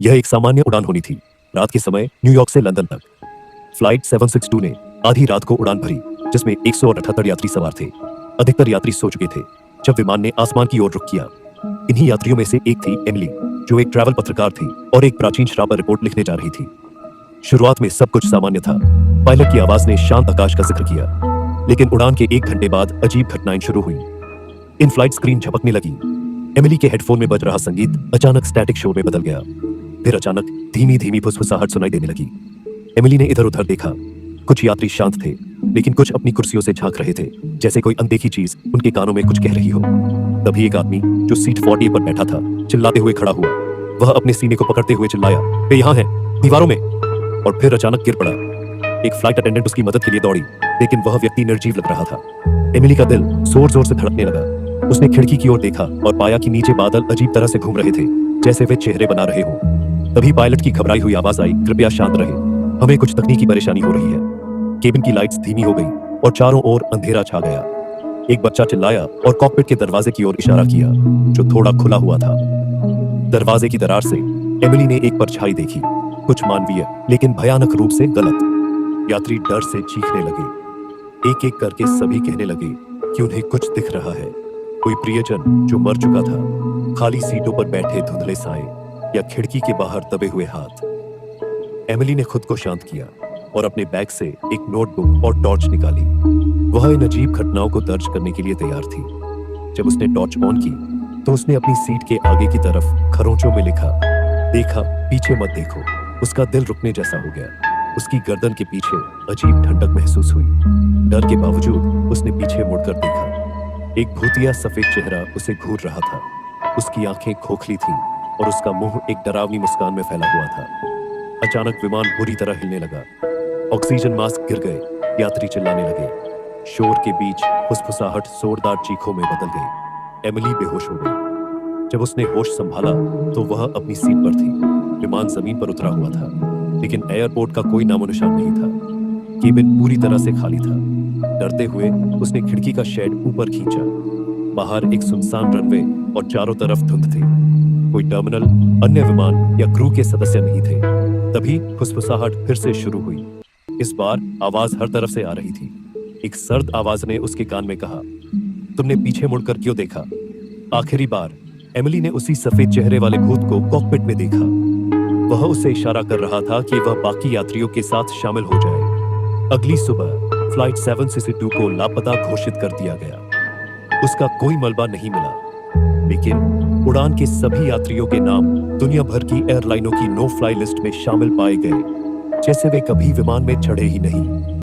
यह एक सामान्य उड़ान होनी थी, रात के समय न्यूयॉर्क से लंदन तक। फ्लाइट 762 ने आधी रात को उड़ान भरी, जिसमें 178 यात्री सवार थे। अधिकतर यात्री सो चुके थे जब विमान ने आसमान की ओर रुख किया। इन्हीं यात्रियों में से एक थी एमिली, जो एक ट्रैवल पत्रकार थी और एक प्राचीन शराब पर रिपोर्ट लिखने जा रही थी। शुरुआत में सब कुछ सामान्य था। पायलट की आवाज ने शांत आकाश का जिक्र किया, लेकिन उड़ान के 1 घंटे बाद अजीब घटनाएं शुरू हुई। इन फ्लाइट स्क्रीन झपकने लगी। एमिली के हेडफोन में बज रहा संगीत अचानक स्टैटिक शोर में बदल गया। फिर अचानक धीमी धीमी फुसफुसाहट सुनाई देने लगी। एमिली ने इधर उधर देखा। कुछ यात्री शांत थे, लेकिन कुछ अपनी कुर्सियों से झांक रहे थे, जैसे कोई अनदेखी चीज उनके कानों में कुछ कह रही हो। तभी एक आदमी जो सीट 40 पर बैठा था चिल्लाते हुए खड़ा हुआ। वह अपने सीने को पकड़ते हुए चिल्लाया, वे यहाँ हैं, दीवारों में। और फिर अचानक गिर पड़ा। एक फ्लाइट अटेंडेंट उसकी मदद के लिए दौड़ी, लेकिन वह व्यक्ति निर्जीव लग रहा था। एमिली का दिल जोर जोर से धड़कने लगा। उसने खिड़की की ओर देखा और पाया कि नीचे बादल अजीब तरह से घूम रहे थे, जैसे वे चेहरे बना रहे हों। तभी पायलट की घबराई हुई आवाज आई, कृपया शांत रहे, हमें कुछ तकनीकी परेशानी हो रही है। केबिन की लाइट्स धीमी हो गई और चारों ओर अंधेरा छा गया। एक बच्चा चिल्लाया और कॉकपिट के दरवाजे की ओर इशारा किया, जो थोड़ा खुला हुआ था। दरवाजे की दरार से एमिली ने एक परछाई देखी, कुछ मानवीय लेकिन भयानक रूप से गलत। यात्री डर से चीखने लगे। एक एक करके सभी कहने लगे कि उन्हें कुछ दिख रहा है। कोई प्रियजन जो मर चुका था, खाली सीटों पर बैठे धुंधले साए, या खिड़की के बाहर दबे हुए हाथ। एमिली ने खुद को शांत किया और अपने बैग से एक नोटबुक और टॉर्च निकाली। वह इन अजीब घटनाओं को दर्ज करने के लिए तैयार थी। जब उसने टॉर्च ऑन की तो उसने अपनी सीट के आगे की तरफ खरोंचों में लिखा, देखा पीछे मत देखो। उसका दिल रुकने जैसा हो गया। उसकी गर्दन के पीछे अजीब ठंडक महसूस हुई। डर के बावजूद उसने पीछे मुड़कर देखा। एक भूतिया सफेद चेहरा उसे घूर रहा था। उसकी आंखें खोखली थीं और उसका मुंह एक डरावनी मुस्कान में फैला हुआ था। अचानक विमान बुरी तरह हिलने लगा। ऑक्सीजन मास्क गिर गए। यात्री चिल्लाने लगे। शोर के बीच फुसफुसाहट जोरदार चीखों में बदल गई। एमिली बेहोश हो गई। जब उसने होश संभाला तो वह अपनी सीट पर थी। विमान जमीन पर उतरा हुआ था, लेकिन एयरपोर्ट का कोई नामो निशान नहीं था। केबिन पूरी तरह से खाली था। डरते हुए उसने खिड़की का शेड ऊपर खींचा। बाहर एक सुनसान रनवे और चारों तरफ धुंध थी। कोई टर्मिनल, अन्य विमान या क्रू के सदस्य नहीं थे। तभी फुसफुसाहट फिर से शुरू हुई। इस बार आवाज हर तरफ से आ रही थी। एक सर्द आवाज ने उसके कान में कहा, तुमने पीछे मुड़कर क्यों देखा? आखिरी बार एमिली ने उसी सफेद चेहरे वाले भूत को कॉकपिट में देखा। वह उसे इशारा कर रहा था कि वह बाकी यात्रियों के साथ शामिल हो जाए। अगली सुबह फ्लाइट 762 को लापता घोषित कर दिया गया। उसका कोई मलबा नहीं मिला, लेकिन उड़ान के सभी यात्रियों के नाम दुनिया भर की एयरलाइनों की नो फ्लाई लिस्ट में शामिल पाए गए, जैसे वे कभी विमान में चढ़े ही नहीं।